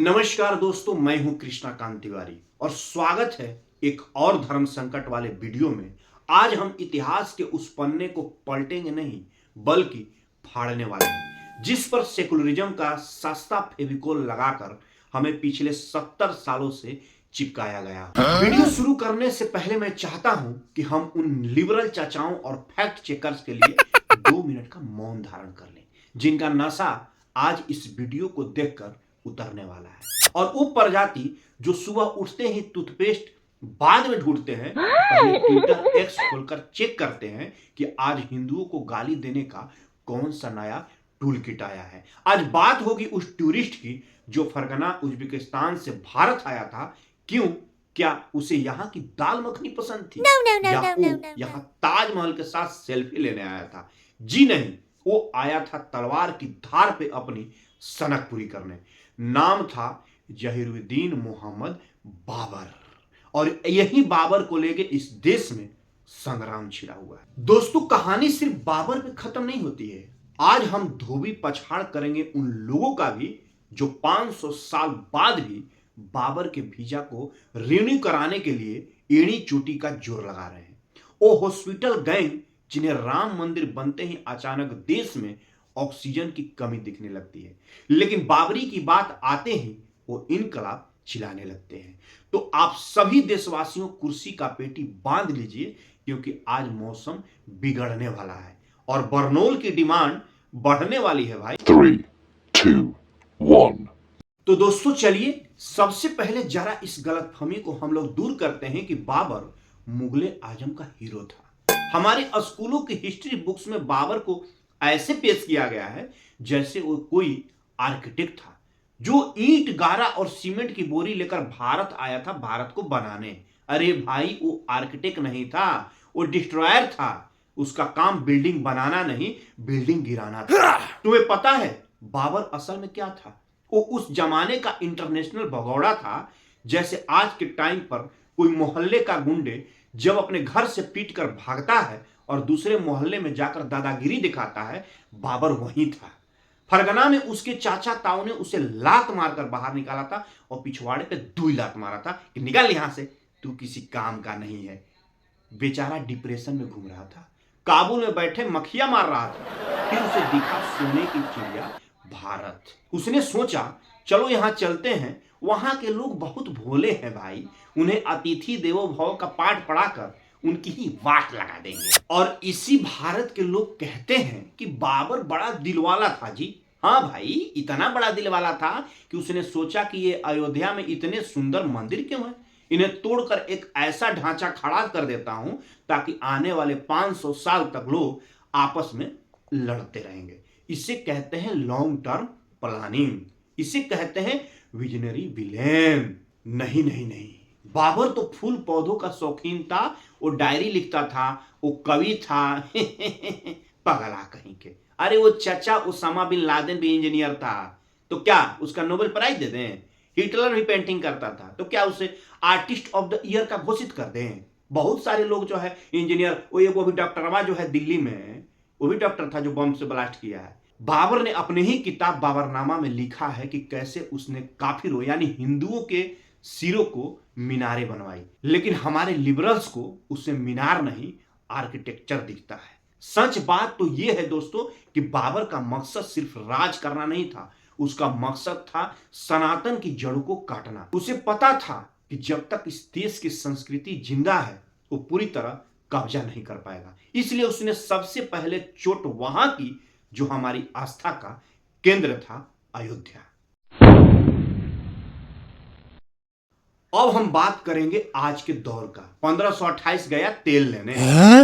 नमस्कार दोस्तों, मैं हूं कृष्णाकांत तिवारी और स्वागत है एक और धर्म संकट वाले वीडियो में। आज हम इतिहास के उस पन्ने को पलटेंगे नहीं बल्कि फाड़ने वाले हैं जिस पर सेकुलरिज्म का सस्ता फेविकोल लगाकर हमें पिछले 70 सालों से चिपकाया गया। वीडियो शुरू करने से पहले मैं चाहता हूं कि हम उन लिबरल चाचाओं और फैक्ट चेकर्स के लिए 2 मिनट का मौन धारण कर लें जिनका नशा आज इस वीडियो को देखकर उतरने वाला है। और वो प्रजाति जो सुबह उठते ही टूथपेस्ट बाद में ढूंढते हैं, पहले ट्विटर एक्स खोलकर चेक करते हैं कि आज हिंदुओं को गाली देने का कौन सा नया टूल किट आया है। आज बात होगी उस टूरिस्ट की जो फरगना उज्बेकिस्तान से भारत आया था। क्यों? क्या उसे यहाँ की दाल मखनी पसंद थी या वो यहाँ ताजमहल के साथ सेल्फी लेने आया था? जी नहीं, वो आया था तलवार की धार पे अपनी सनक पूरी करने। नाम था जहीरुद्दीन मोहम्मद बाबर और यही बाबर को लेके इस देश में संग्राम छिड़ा हुआ है। दोस्तों, कहानी सिर्फ बाबर पे खत्म नहीं होती है। आज हम धोबी पछाड़ करेंगे उन लोगों का भी जो 500 साल बाद भी बाबर के वीजा को रिन्यू कराने के लिए एड़ी चोटी का जोर लगा रहे हैं। वो हॉस्पिटल गैंग जिन्हें राम मंदिर बनते ही अचानक देश में ऑक्सीजन की कमी दिखने लगती है, लेकिन बाबरी की बात आते ही वो इनकलाब चिल्लाने लगते हैं। तो आप सभी देशवासियों कुर्सी का पेटी बांध लीजिए क्योंकि आज मौसम बिगड़ने वाला है और बरनोल की डिमांड बढ़ने वाली है भाई। 3, 2, 1। तो दोस्तों चलिए सबसे पहले जरा इस गलतफहमी को हम लोग दूर करते हैं कि बाबर मुगले आजम का हीरो था। हमारे स्कूलों की हिस्ट्री बुक्स में बाबर को ऐसे पेश किया गया है जैसे वो कोई आर्किटेक्ट था जो ईंट गारा और सीमेंट की बोरी लेकर भारत आया था भारत को बनाने। अरे भाई, वो आर्किटेक्ट नहीं था, वो डिस्ट्रॉयर था। उसका काम बिल्डिंग बनाना नहीं, बिल्डिंग गिराना था। तुम्हें पता है बाबर असल में क्या था? वो उस जमाने का इंटरनेशनल भगौड़ा था। जैसे आज के टाइम पर कोई मोहल्ले का गुंडे जब अपने घर से पीट कर भागता है और दूसरे मोहल्ले में जाकर दादागिरी दिखाता है, बाबर वही था। फरगना में उसके चाचा ताऊ ने उसे लात मारकर बाहर निकाला था और पिछवाड़े पे 2 लात मारा था कि निकल यहां से, तू किसी काम का नहीं है। बेचारा डिप्रेशन में घूम रहा था, काबुल में बैठे मक्खिया मार रहा था। फिर उसे दिखा सोने की चिड़िया भारत। उसने सोचा चलो यहां चलते हैं, वहां के लोग बहुत भोले हैं भाई, उन्हें अतिथि देवो भव का पाठ पढ़ाकर उनकी ही वाट लगा देंगे। और इसी भारत के लोग कहते हैं कि बाबर बड़ा दिलवाला था जी। हाँ भाई, इतना बड़ा दिलवाला था कि उसने सोचा कि ये अयोध्या में इतने सुंदर मंदिर क्यों है, इन्हें तोड़कर एक ऐसा ढांचा खड़ा कर देता हूं ताकि आने वाले 500 साल तक लोग आपस में लड़ते रहेंगे। इसे कहते हैं लॉन्ग टर्म प्लानिंग, इसे कहते हैं विजनरी विलेन। नहीं नहीं नहीं, बाबर तो फूल पौधों का शौकीन था, वो डायरी लिखता था, वो कवि था। पगला कहीं के। अरे वो चाचा उसामा बिन लादेन भी इंजीनियर था, तो क्या उसका नोबेल प्राइज दे दें? हिटलर भी पेंटिंग करता था, तो क्या उसे आर्टिस्ट ऑफ द ईयर का घोषित कर दें? बहुत सारे लोग जो है इंजीनियर, वो भी डॉक्टरवा जो है दिल्ली में, वो भी डॉक्टर था जो बम से ब्लास्ट किया है। बाबर ने अपने ही किताब बाबरनामा में लिखा है कि कैसे उसने काफिरों यानी हिंदुओं के सिरों को मीनारें बनवाई, लेकिन हमारे लिबरल्स को उससे मीनार नहीं आर्किटेक्चर दिखता है। सच बात तो यह है दोस्तों कि बाबर का मकसद सिर्फ राज करना नहीं था, उसका मकसद था सनातन की जड़ों को काटना। उसे पता था कि जब तक इस देश की संस्कृति जिंदा है वो पूरी तरह कब्जा नहीं कर पाएगा। इसलिए उसने सबसे पहले चोट वहां की जो हमारी आस्था का केंद्र था, अयोध्या। अब हम बात करेंगे आज के दौर का। 1528 गया तेल लेने।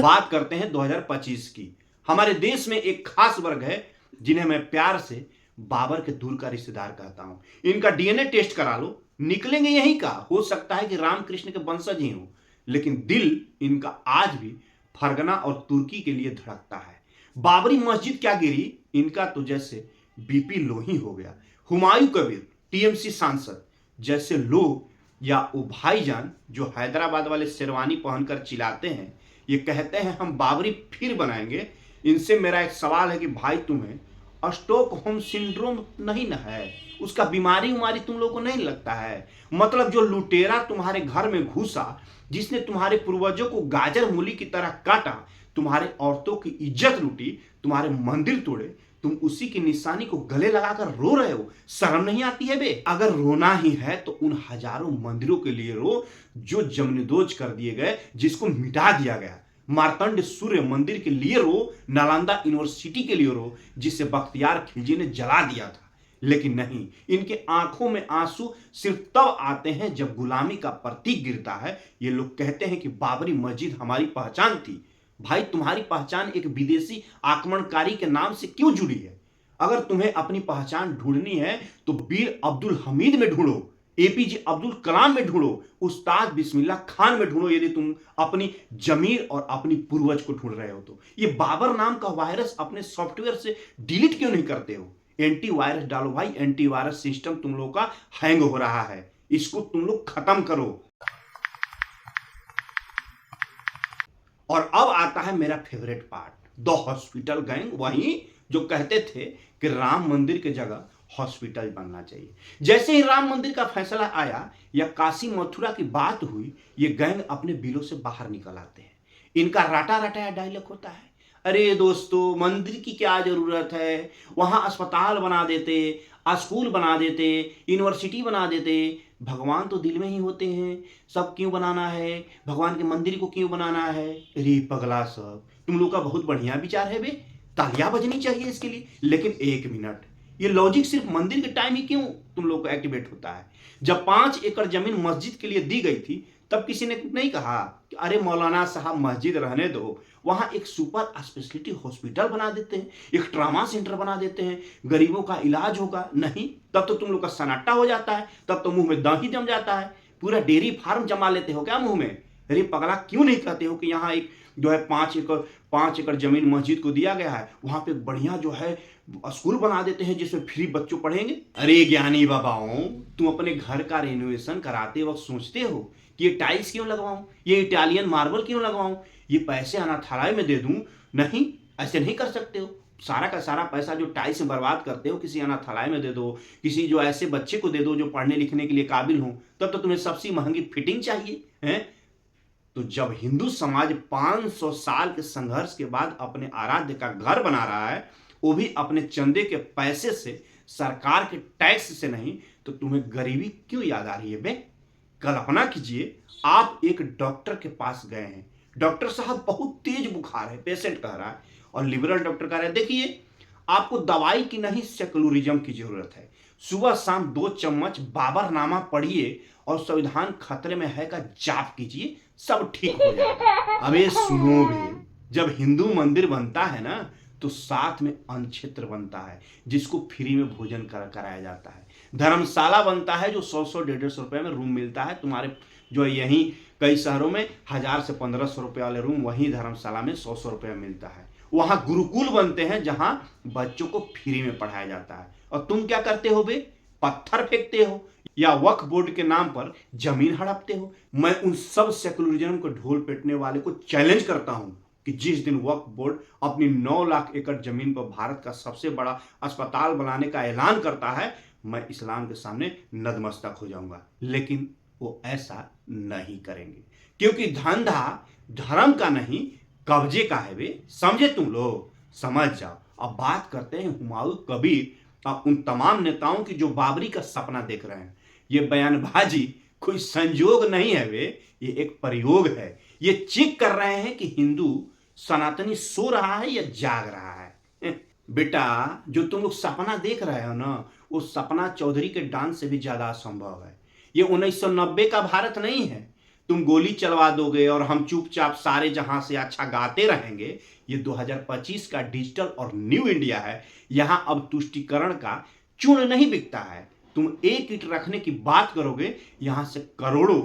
बात करते हैं 2025 की। हमारे देश में एक खास वर्ग है जिन्हें मैं प्यार से बाबर के दूर का रिश्तेदार कहता हूं। इनका डीएनए टेस्ट करा लो, निकलेंगे यही का। हो सकता है कि रामकृष्ण के वंशज ही हो, लेकिन दिल इनका आज भी फरगना और तुर्की के लिए धड़कता है। बाबरी मस्जिद क्या गिरी, इनका तो जैसे बीपी लो ही हो गया। हुमायूं कबीर टीएमसी सांसद जैसे लोग या वो भाईजान जो हैदराबाद वाले शेरवानी पहनकर चिल्लाते हैं, ये कहते हैं हम बाबरी फिर बनाएंगे। इनसे मेरा एक सवाल है कि भाई तुम्हें स्टॉकहोम सिंड्रोम नहीं ना है, उसका बीमारी उमारी तुम लोग को नहीं लगता है? मतलब जो लुटेरा तुम्हारे घर में घुसा, जिसने तुम्हारे पूर्वजों को गाजर मूली की तरह काटा, तुम्हारे औरतों की इज्जत लूटी, तुम्हारे मंदिर तोड़े, तुम उसी की निशानी को गले लगाकर रो रहे हो। शर्म नहीं आती है बे? अगर रोना ही है तो उन हजारों मंदिरों के लिए रो जो जमनदोज कर दिए गए, जिसको मिटा दिया गया। मार्तंड सूर्य मंदिर के लिए रो, नालंदा यूनिवर्सिटी के लिए रो, जिसे बख्तियार खिलजी ने जला दिया था। लेकिन नहीं, इनके आंखों में आंसू सिर्फ तब आते हैं जब गुलामी का प्रतीक गिरता है। ये लोग कहते हैं कि बाबरी मस्जिद हमारी पहचान थी। भाई, तुम्हारी पहचान एक विदेशी आक्रमणकारी के नाम से क्यों जुड़ी है? अगर तुम्हें अपनी पहचान ढूंढनी है तो वीर अब्दुल हमीद में ढूंढो, एपीजे अब्दुल कलाम में ढूंढो, उस्ताद बिस्मिल्लाह खान में ढूंढो, यदि तुम अपनी जमीर और अपनी पूर्वज को ढूंढ रहे हो तो। ये बाबर नाम का वायरस अपने सॉफ्टवेयर से डिलीट क्यों नहीं करते हो? एंटीवायरस डालो भाई, एंटीवायरस सिस्टम तुम लोग का हैंग हो रहा है, इसको तुम लोग खत्म करो। और अब आता है मेरा favourite part, the hospital gang, वही जो कहते थे कि राम मंदिर की जगह हॉस्पिटल बनना चाहिए। जैसे ही राम मंदिर का फैसला आया या काशी मथुरा की बात हुई, ये गैंग अपने बिलों से बाहर निकल आते हैं। इनका राटा रटाया डायलॉग होता है, अरे दोस्तों, मंदिर की क्या जरूरत है, वहां अस्पताल बना देते, स्कूल बना देते, यूनिवर्सिटी बना देते, भगवान तो दिल में ही होते हैं, सब क्यों बनाना है, भगवान के मंदिर को क्यों बनाना है? अरे पगला सब, तुम लोग का बहुत बढ़िया विचार है बे, तालियां बजनी चाहिए इसके लिए। लेकिन एक मिनट, ये लॉजिक सिर्फ मंदिर के टाइम ही क्यों तुम लोग को एक्टिवेट होता है? जब 5 एकड़ जमीन मस्जिद के लिए दी गई थी, तब किसी ने नहीं कहा कि अरे मौलाना साहब मस्जिद रहने दो, वहां एक सुपर स्पेशलिटी हॉस्पिटल बना देते हैं, एक ट्रामा सेंटर बना देते हैं, गरीबों का इलाज होगा? नहीं, तब तो तुम लोग का सन्नाटा हो जाता है, तब तो मुंह में दही जम जाता है, पूरा डेयरी फार्म जमा लेते हो क्या मुंह में? अरे पगला, क्यों नहीं कहते हो कि यहाँ एक जो है 5 एकड़ जमीन मस्जिद को दिया गया है, वहां पे बढ़िया जो है स्कूल बना देते हैं जिसमें फ्री बच्चों पढ़ेंगे? अरे ज्ञानी बाबाओं, तुम अपने घर का रेनोवेशन कराते वक्त सोचते हो कि ये टाइल्स क्यों लगवाऊं, ये इटालियन मार्बल क्यों लगवाऊं, ये पैसे अनाथालय में दे दूं? नहीं, ऐसे नहीं कर सकते हो। सारा का सारा पैसा जो टाइल्स में बर्बाद करते हो, किसी अनाथालय में दे दो, किसी जो ऐसे बच्चे को दे दो जो पढ़ने लिखने के लिए काबिल हो, तब तो तुम्हें सबसे महंगी फिटिंग चाहिए है। तो जब हिंदू समाज 500 साल के संघर्ष के बाद अपने आराध्य का घर बना रहा है, वो भी अपने चंदे के पैसे से, सरकार के टैक्स से नहीं, तो तुम्हें गरीबी क्यों याद आ रही है बे? कल्पना कीजिए, आप एक डॉक्टर के पास गए हैं, डॉक्टर साहब बहुत तेज बुखार है, पेशेंट कह रहा है, और लिबरल डॉक्टर कह रहा है देखिए, आपको दवाई की नहीं सेकुलरिज्म की जरूरत है, सुबह शाम 2 चम्मच बाबरनामा पढ़िए और संविधान खतरे में है का जाप कीजिए, सब ठीक हो जाएगा। अबे सुनो बे, जब हिंदू मंदिर बनता है ना, तो साथ में अन्न क्षेत्र बनता है जिसको फ्री में भोजन कराया जाता है, धर्मशाला बनता है जो 100 150 रुपए में रूम मिलता है। तुम्हारे जो यहीं कई शहरों में 1000 से 1500 रुपए वाले रूम वहीं धर्मशाला में 100 रुपए में मिलता है। वहां गुरुकुल बनते हैं जहां बच्चों को फ्री में पढ़ाया जाता है। और तुम क्या करते हो बे? पत्थर फेंकते हो या वक्फ बोर्ड के नाम पर जमीन हड़पते हो। मैं उन सब सेकुलरिज्म को ढोल पेटने वाले को चैलेंज करता हूं कि जिस दिन वक्फ बोर्ड अपनी 9 लाख एकड़ जमीन पर भारत का सबसे बड़ा अस्पताल बनाने का ऐलान करता है, मैं इस्लाम के सामने नतमस्तक हो जाऊंगा। लेकिन वो ऐसा नहीं करेंगे, क्योंकि धंधा धर्म का नहीं, कब्जे का है बे। समझे तुम लोग? समझ जाओ। अब बात करते हैं हुमायूं कबीर और उन तमाम नेताओं की जो बाबरी का सपना देख रहे हैं। ये बयानबाजी कोई संयोग नहीं है बे, ये एक प्रयोग है। ये चेक कर रहे हैं कि हिंदू सनातनी सो रहा है या जाग रहा है। बेटा, जो तुम लोग सपना देख रहे हो ना, वो सपना चौधरी के डांस से भी ज्यादा असंभव है। ये 1990 का भारत नहीं है, तुम गोली चलवा दोगे और हम चुपचाप सारे जहां से अच्छा गाते रहेंगे। ये 2025 का डिजिटल और न्यू इंडिया है। यहां अब तुष्टिकरण का चूर्ण नहीं बिकता है। तुम एक ईंट रखने की बात करोगे, यहां से करोड़ों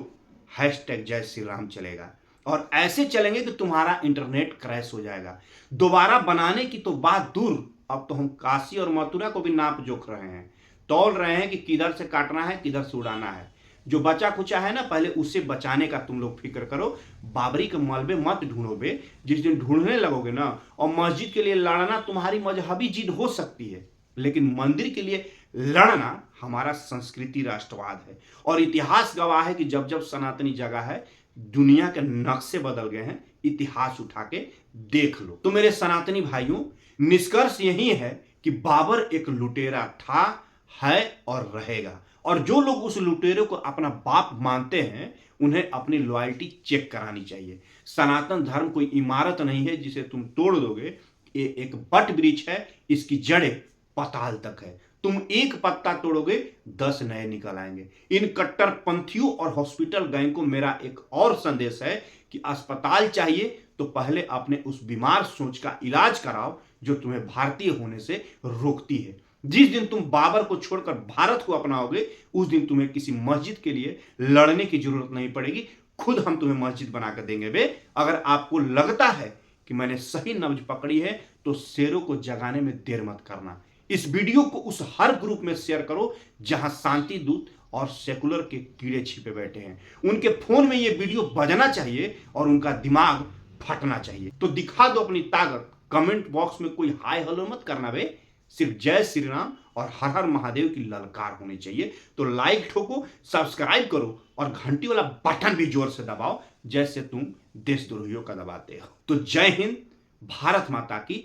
हैशटैग जय श्री राम चलेगा, और ऐसे चलेंगे कि तुम्हारा इंटरनेट क्रैश हो जाएगा। दोबारा बनाने की तो बात दूर, अब तो हम काशी और मथुरा को भी नाप जोख रहे हैं, तौल रहे हैं कि किधर से काटना है, किधर से उड़ाना है। जो बचा खुचा है ना, पहले उसे बचाने का तुम लोग फिक्र करो। बाबरी के मलबे मत ढूंढो बे। जिस दिन ढूंढने लगोगे ना, और मस्जिद के लिए लड़ना तुम्हारी मजहबी जिद हो सकती है, लेकिन मंदिर के लिए लड़ना हमारा संस्कृति राष्ट्रवाद है। और इतिहास गवाह है कि जब जब सनातनी जगह है, दुनिया के नक्शे बदल गए हैं। इतिहास उठा के देख लो। तो मेरे सनातनी भाइयों, निष्कर्ष यही है कि बाबर एक लुटेरा था, है और रहेगा। और जो लोग उस लुटेरे को अपना बाप मानते हैं, उन्हें अपनी लॉयल्टी चेक करानी चाहिए। सनातन धर्म कोई इमारत नहीं है जिसे तुम तोड़ दोगे। ये एक बट वृक्ष है, इसकी जड़ें पाताल तक है। तुम एक पत्ता तोड़ोगे, 10 नए निकल आएंगे। इन कट्टरपंथियों और हॉस्पिटल गैंग को मेरा एक और संदेश है कि अस्पताल चाहिए तो पहले अपने उस बीमार सोच का इलाज कराओ जो तुम्हें भारतीय होने से रोकती है। जिस दिन तुम बाबर को छोड़कर भारत को अपनाओगे, उस दिन तुम्हें किसी मस्जिद के लिए लड़ने की जरूरत नहीं पड़ेगी। खुद हम तुम्हें मस्जिद बनाकर देंगे बे। अगर आपको लगता है कि मैंने सही नब्ज पकड़ी है तो शेरों को जगाने में देर मत करना। इस वीडियो को उस हर ग्रुप में शेयर करो जहां शांति दूत और सेकुलर के कीड़े छिपे बैठे हैं। उनके फोन में यह वीडियो बजना चाहिए और उनका दिमाग फटना चाहिए। तो दिखा दो अपनी ताकत। कमेंट बॉक्स में कोई हाय हेलो मत करना बे। सिर्फ जय श्री राम और हर हर महादेव की ललकार होनी चाहिए। तो लाइक ठोको, सब्सक्राइब करो और घंटी वाला बटन भी जोर से दबाओ जैसे तुम देशद्रोहियों का दबाते हो। तो जय हिंद, भारत माता की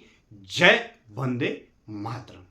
जय, वंदे मातरम।